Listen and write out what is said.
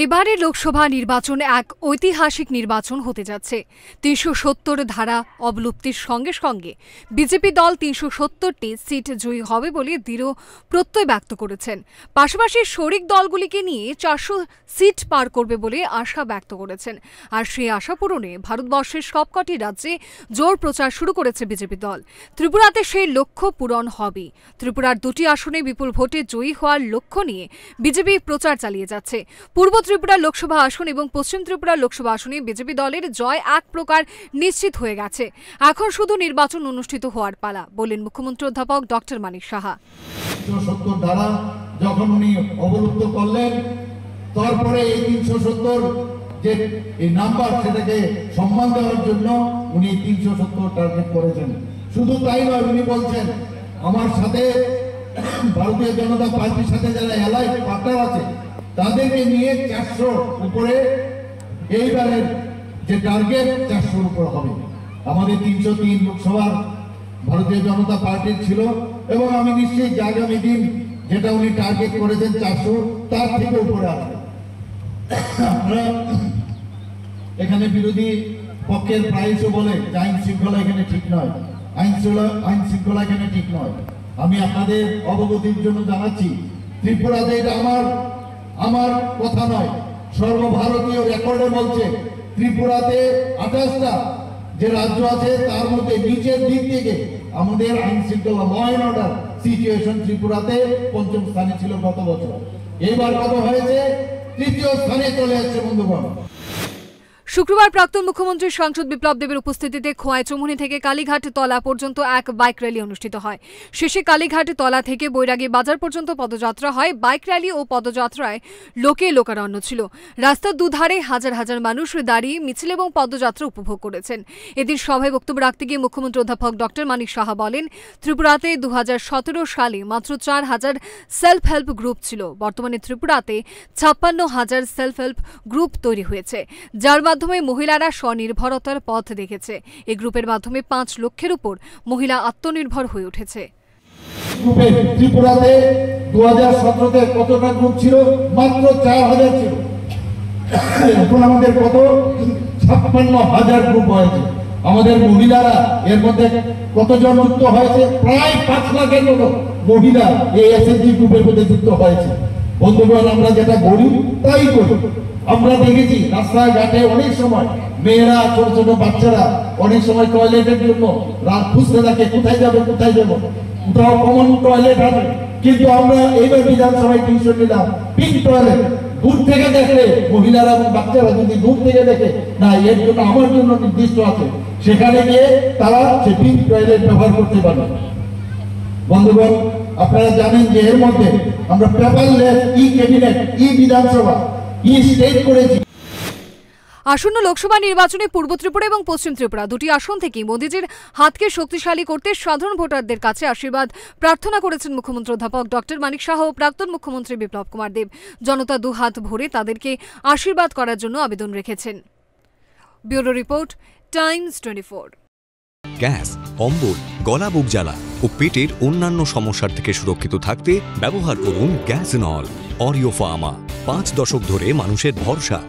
এবারে লোকসভা নির্বাচন এক ঐতিহাসিক নির্বাচন হতে যাচ্ছে। ৩৭০ ধারা অবলুপ্তির সঙ্গে সঙ্গে বিজেপি দল ৩৭০টি সিট জয়ী হবে বলে দৃঢ় প্রত্যয় ব্যক্ত করেছেন। পাশাপাশি শরিক দলগুলিকে নিয়ে ৪০০ সিট পার করবে বলে আশা ব্যক্ত করেছেন। আর সেই আশা পূরণে ভারতবর্ষের সবকটি রাজ্যে জোর প্রচার শুরু করেছে বিজেপি দল। ত্রিপুরাতে সেই লক্ষ্য পূরণ হবে। ত্রিপুরার দুটি আসনে বিপুল ভোটে জয়ী হওয়ার লক্ষ্য নিয়ে বিজেপি প্রচার চালিয়ে যাচ্ছে। পূর্ব ত্রিপুরা লোকসভা আসন এবং পশ্চিম ত্রিপুরা লোকসভা আসনে বিজেপি দলের জয় এক প্রকার নিশ্চিত হয়ে গেছে। এখন শুধু নির্বাচন অনুষ্ঠিত হওয়ার পালা, বললেন মুখ্যমন্ত্রী অধ্যাপক ডক্টর মানিক সাহা। ৩৭০ ধারা যখন উনি অবলুপ্ত করলেন, তারপরে এই ৩৭০ যে এই নাম্বার, সেটাকে সম্মান দেওয়ার জন্য উনি ৩৭০ টার্গেট করেছেন। শুধু তাই নয়, উনি বলছেন আমার সাথে ভারতীয় জনতা পার্টির সাথে যারা এলাইড পার্টনার আছে তাদেরকে নিয়ে ৪০০ উপরে এইবারের যে টার্গেট ৪০০ উপর হবে। আমাদের ৩০৩ লোকসভার ভারতীয় জনতা পার্টির ছিল এবং আমি নিশ্চিত যে আগামী দিন যেটা উনি টার্গেট করেছেন ৪০০, তার থেকে উপরে আসবে। আমরা এখানে বিরোধী পক্ষের প্রায়শই বলে যে আইন শৃঙ্খলা এখানে ঠিক নয়, আইন শৃঙ্খলা এখানে ঠিক নয়। আমি আপনাদের অবগতির জন্য জানাচ্ছি, ত্রিপুরাতে এটা আমার কথা নয়, সর্বভারতীয় রেকর্ডে বলছে ত্রিপুরাতে ২৮টা যে রাজ্য আছে তার মধ্যে নিচের দিক থেকে আমাদের আইন শৃঙ্খলা ল অ্যান্ড অর্ডার সিচুয়েশন ত্রিপুরাতে ৫ম স্থানে ছিল গত বছর। এবার কত হয়েছে? ৩য় স্থানে চলে যাচ্ছে বন্ধুগণ। শুক্রবার প্রাক্তন মুখ্যমন্ত্রী সাংসদ বিপ্লব দেবের উপস্থিতিতে খোয়াই চৌমুহনী থেকে কালীঘাট তলা পর্যন্ত এক বাইক র্যালি অনুষ্ঠিত হয়। শেষে কালীঘাট তলা থেকে বৈরাগী বাজার পর্যন্ত পদযাত্রা হয়। বাইক র্যালি ও পদযাত্রায় লোকে লোকারণ্য ছিল। রাস্তার দুধারে হাজার হাজার মানুষ দাঁড়িয়ে মিছিল এবং পদযাত্রা উপভোগ করেছেন। এদিন সভায় বক্তব্য রাখতে গিয়ে মুখ্যমন্ত্রী অধ্যাপক ডক্টর মানিক সাহা বলেন, ত্রিপুরাতে ২০১৭ সালে মাত্র ৪,০০০ সেলফ হেল্প গ্রুপ ছিল। বর্তমানে ত্রিপুরাতে ৫৬,০০০ সেলফ হেল্প গ্রুপ তৈরি হয়েছে, যার মাধ্যমে মহিলারা স্বনির্ভরতার পথ দেখেছে। এই গ্রুপের মাধ্যমে ৫ লক্ষের উপর মহিলা আত্মনির্ভর হয়ে উঠেছে। ত্রিপুরাতে ২০১৭তে কতটা গ্রুপ ছিল? মাত্র ৪,০০০ ছিল। এখন আমাদের কত? ৫৬,০০০ গ্রুপ হয়েছে। আমাদের মহিলারা এর মধ্যে কতজন যুক্ত হয়েছে? প্রায় ৫ লাখের মতো মহিলা এই এসএসজি গ্রুপের মধ্যে যুক্ত হয়েছে। বন্ধুগণ, আমরা যেটা বলি তাই করি। আমরা দেখেছি রাস্তাঘাটে অনেক সময় মেয়েরা, ছোট ছোট বাচ্চারা অনেক সময় টয়লেটের জন্য রাত খুঁজতে থাকে, কোথায় যাবে কোথায় যাবো, কোথাও কমন টয়লেট আছে। কিন্তু আমরা এইবার বিধানসভায় টিউশন নিলাম পিঙ্ক টয়লেট। দূর থেকে দেখলে মহিলারা এবং বাচ্চারা যদি দূর থেকে দেখে না এর জন্য আমার জন্য নির্দিষ্ট আছে, সেখানে গিয়ে তারা সে পিঙ্ক টয়লেট ব্যবহার করতে পারবে। বন্ধুগণ, আপনারা জানেন যে এর মধ্যে আমরা পেপারলেস ই ক্যাবিনেট, ই বিধানসভা, ই স্টেট করেছি। আসন্ন লোকসভা নির্বাচনে পূর্ব ত্রিপুরা এবং পশ্চিম ত্রিপুরা দুটি আসন থেকে মোদিজির হাতকে শক্তিশালী করতে সাধারণ ভোটারদের কাছে আশীর্বাদ প্রার্থনা করেছেন মুখ্যমন্ত্রী অধ্যাপক ডক্টর মানিক সাহা ও প্রাক্তন মুখ্যমন্ত্রী বিপ্লব কুমার দেব। জনতা দুহাত ভরে তাদেরকে আশীর্বাদ করার জন্য আবেদন রেখেছেন। Bureau report, Times 24। গ্যাস, অম্বল, গলা বুক জ্বালা ও পেটের অন্যান্য সমস্যার থেকে সুরক্ষিত থাকতে ব্যবহার করুন গ্যাসনল। অরিও ফার্মা, ৫ দশক ধরে মানুষের ভরসা।